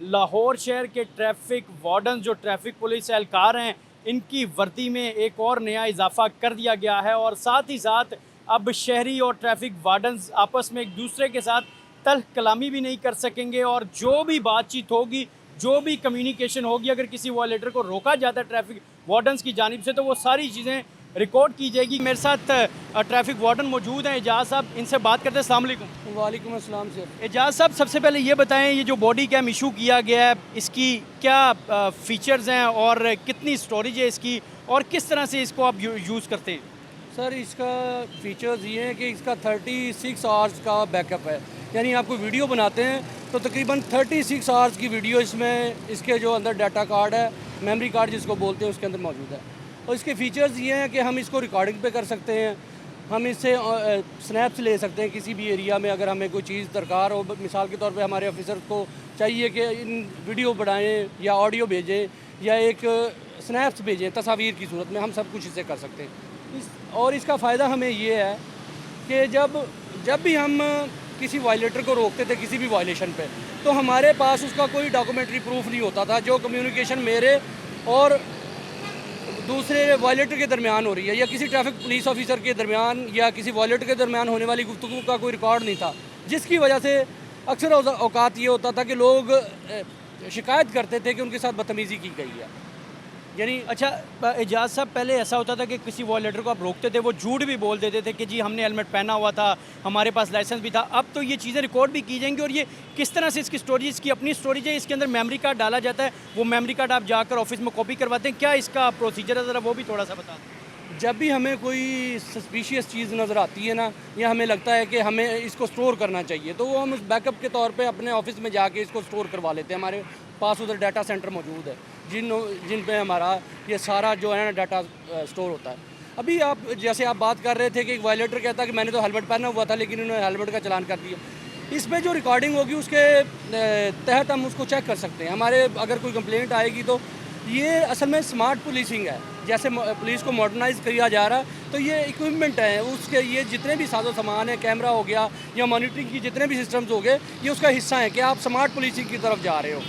लाहौर शहर के traffic warden जो ट्रैफिक पुलिस एहलकार हैं, इनकी वर्दी में एक और नया इजाफा कर दिया गया है और साथ ही साथ अब शहरी और ट्रैफिक वार्डन्स आपस में एक दूसरे के साथ तल्ख कलामी भी नहीं कर सकेंगे और जो भी बातचीत होगी, जो भी कम्युनिकेशन होगी, अगर किसी वॉलेटर को रोका जाता है ट्रैफिक वार्डन्स की जानिब से, तो वो सारी चीज़ें रिकॉर्ड की जाएगी। मेरे साथ ट्रैफिक वार्डन मौजूद हैं, एजाज साहब, इनसे बात करते हैं। अस्सलाम वालेकुम। वालेकुम अस्सलाम सर। एजाज साहब, सबसे पहले ये बताएं, ये जो बॉडी कैम इशू किया गया है, इसकी क्या फ़ीचर्स हैं और कितनी स्टोरेज है इसकी, और किस तरह से इसको आप यूज़ करते हैं? सर इसका फ़ीचर्स ये हैं कि इसका 36 आवर्स का बैकअप है, यानी आपको वीडियो बनाते हैं तो तकरीबन 36 आवर्स की वीडियो इसमें इसके जो अंदर डाटा कार्ड है, मेमोरी कार्ड जिसको बोलते हैं, उसके अंदर मौजूद है। और इसके फ़ीचर्स ये हैं कि हम इसको रिकॉर्डिंग पे कर सकते हैं, हम इससे स्नैप्स ले सकते हैं किसी भी एरिया में। अगर हमें कोई चीज़ दरकार हो, मिसाल के तौर पे हमारे ऑफिसर को चाहिए कि इन वीडियो बनाएं या ऑडियो भेजें या एक स्नैप्स भेजें तस्वीर की सूरत में, हम सब कुछ इससे कर सकते हैं। और इसका फ़ायदा हमें ये है कि जब भी हम किसी वायलेटर को रोकते थे किसी भी वायलेशन पे, तो हमारे पास उसका कोई डॉक्यूमेंट्री प्रूफ नहीं होता था। जो कम्युनिकेशन मेरे और दूसरे वायलेटर के दरमियान हो रही है या किसी ट्रैफिक पुलिस ऑफिसर के दरमियान या किसी वायलेटर के दरमियान होने वाली गुफ्तगू का कोई रिकॉर्ड नहीं था, जिसकी वजह से अक्सर औकात ये होता था कि लोग शिकायत करते थे कि उनके साथ बदतमीज़ी की गई है। यानी अच्छा एजाज साहब, पहले ऐसा होता था कि किसी वॉलेटर को आप रोकते थे, वो झूठ भी बोल देते थे कि जी हमने हेलमेट पहना हुआ था, हमारे पास लाइसेंस भी था। अब तो ये चीज़ें रिकॉर्ड भी की जाएंगी और ये किस तरह से इसकी स्टोरेज, इसकी अपनी स्टोरेज है, इसके अंदर मेमोरी कार्ड डाला जाता है, वो मेमोरी कार्ड आप जाकर ऑफिस में कॉपी करवाते हैं, क्या इसका प्रोसीजर है, ज़रा वो भी थोड़ा सा बता दें। जब भी हमें कोई सस्पिशियस चीज़ नज़र आती है ना, या हमें लगता है कि हमें इसको स्टोर करना चाहिए, तो वो हम उस बैकअप के तौर पे अपने ऑफिस में जाके इसको स्टोर करवा लेते हैं। हमारे पास उधर डाटा सेंटर मौजूद है जिन पे हमारा ये सारा जो है ना डाटा स्टोर होता है। अभी आप जैसे आप बात कर रहे थे कि एक वायलेटर कहता है कि मैंने तो हेलमेट पहना हुआ था लेकिन उन्होंने हेलमेट का चालान कर दिया। इस पर जो रिकॉर्डिंग होगी उसके तहत हम उसको चेक कर सकते हैं। हमारे अगर कोई कंप्लेंट आएगी तो ये असल में स्मार्ट पुलिसिंग है। जैसे पुलिस को मॉडर्नाइज किया जा रहा है, तो ये इक्विपमेंट है उसके, ये जितने भी साजो सामान है, कैमरा हो गया या मॉनिटरिंग की जितने भी सिस्टम्स हो गए, ये उसका हिस्सा है कि आप स्मार्ट पुलिसिंग की तरफ जा रहे हो।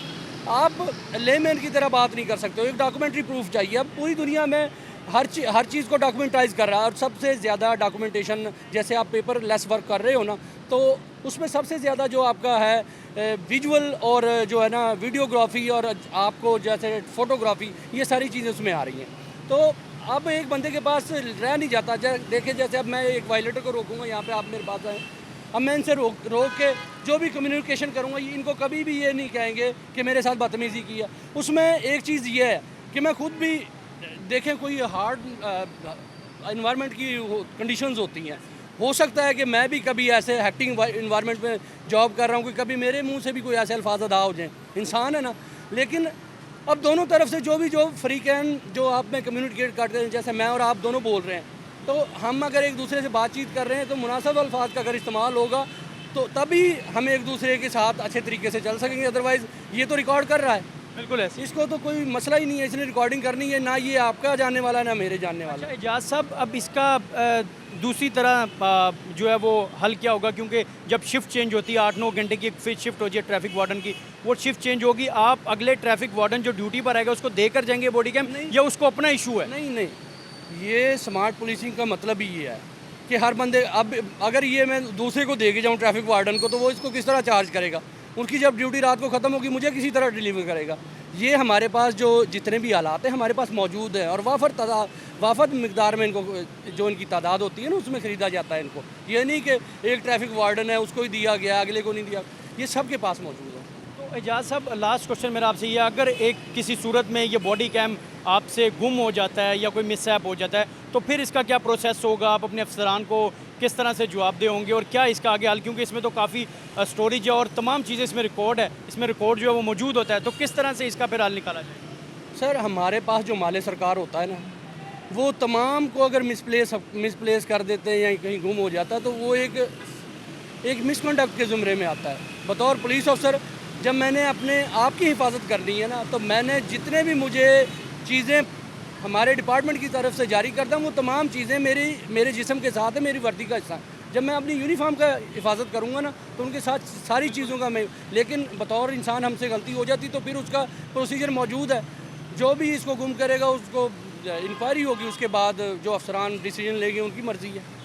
आप लेमैन की तरह बात नहीं कर सकते हो, एक डॉक्यूमेंट्री प्रूफ चाहिए। अब पूरी दुनिया में हर चीज़ को डॉक्यूमेंटाइज कर रहा है और सबसे ज़्यादा डॉक्यूमेंटेशन, जैसे आप पेपर लेस वर्क कर रहे हो ना, तो उसमें सबसे ज़्यादा जो आपका है विजुअल और जो है ना वीडियोग्राफी और आपको जैसे फ़ोटोग्राफी, ये सारी चीज़ें उसमें आ रही हैं। तो अब एक बंदे के पास रह नहीं जाता। देखिए जैसे अब मैं एक वायलेटर को रोकूंगा, यहाँ पे आप मेरे पास आए, अब मैं इनसे रोक के जो भी कम्युनिकेशन करूँगा, इनको कभी भी ये नहीं कहेंगे कि मेरे साथ बदतमीज़ी की है। उसमें एक चीज़ ये है कि मैं खुद भी देखें, कोई हार्ड इन्वायरमेंट की कंडीशंस होती हैं, हो सकता है कि मैं भी कभी ऐसे हैक्टिंग इन्वायरमेंट में जॉब कर रहा हूँ कि कभी मेरे मुंह से भी कोई ऐसे अल्फाज अदा हो जाएँ, इंसान है ना। लेकिन अब दोनों तरफ से जो फ्रीकैन जो आप में कम्युनिकेट करते हैं, जैसे मैं और आप दोनों बोल रहे हैं, तो हम अगर एक दूसरे से बातचीत कर रहे हैं तो मुनासिब अल्फाज का अगर इस्तेमाल होगा तो तभी हम एक दूसरे के साथ अच्छे तरीके से चल सकेंगे। अदरवाइज़ ये तो रिकॉर्ड कर रहा है, बिल्कुल है, इसको तो कोई मसला ही नहीं है, इसने रिकॉर्डिंग करनी है, ना ये आपका जानने वाला ना मेरे जानने वाला। अच्छा एजाज साहब, अब इसका दूसरी तरह जो है वो हल क्या होगा, क्योंकि जब शिफ्ट चेंज होती है, 8-9 घंटे की फिर शिफ्ट होती है ट्रैफिक वार्डन की, वो शिफ्ट चेंज होगी, आप अगले ट्रैफिक वार्डन जो ड्यूटी पर आएगा उसको देकर जाएंगे बॉडी कैम, या उसको अपना इशू है? नहीं, ये स्मार्ट पुलिसिंग का मतलब ही ये है कि हर बंदे, अब अगर ये मैं दूसरे को दे के जाऊँ ट्रैफिक वार्डन को, तो वो इसको किस तरह चार्ज करेगा? उनकी जब ड्यूटी रात को ख़त्म होगी, मुझे किसी तरह डिलीवर करेगा। ये हमारे पास जो जितने भी आलात हैं हमारे पास मौजूद हैं और वाफद मिकदार में इनको जो इनकी तादाद होती है ना, उसमें ख़रीदा जाता है इनको। ये नहीं कि एक ट्रैफिक वार्डन है उसको ही दिया गया, अगले को नहीं दिया, ये सब के पास मौजूद है। तो एजाज साहब, लास्ट क्वेश्चन मेरा आपसे ये, अगर एक किसी सूरत में ये बॉडी कैम आपसे गुम हो जाता है या कोई मिसहैप हो जाता है, तो फिर इसका क्या प्रोसेस होगा? आप अपने अफसरान को किस तरह से जवाबदेह होंगे और क्या इसका आगे हल, क्योंकि इसमें तो काफ़ी स्टोरेज है और तमाम चीज़ें इसमें रिकॉर्ड है, इसमें रिकॉर्ड जो है वो मौजूद होता है, तो किस तरह से इसका फिर हल निकाला जाए? सर हमारे पास जो माले सरकार होता है ना, वो तमाम को अगर मिसप्लेस कर देते हैं या कहीं गुम हो जाता है, तो वो एक मिसकंडक्ट के ज़ुमरे में आता है। बतौर पुलिस ऑफिसर जब मैंने अपने आप की हिफाजत करनी है ना, तो मैंने जितने भी मुझे चीज़ें हमारे डिपार्टमेंट की तरफ से जारी करता हूँ, वो तमाम चीज़ें मेरे जिस्म के साथ है, मेरी वर्दी का हिस्सा है। जब मैं अपनी यूनिफॉर्म का हिफाजत करूँगा ना तो उनके साथ सारी चीज़ों का मैं, लेकिन बतौर इंसान हमसे गलती हो जाती तो फिर उसका प्रोसीजर मौजूद है। जो भी इसको गुम करेगा उसको इंक्वायरी होगी, उसके बाद जो अफसरान डिसीजन लेंगे उनकी मर्ज़ी है।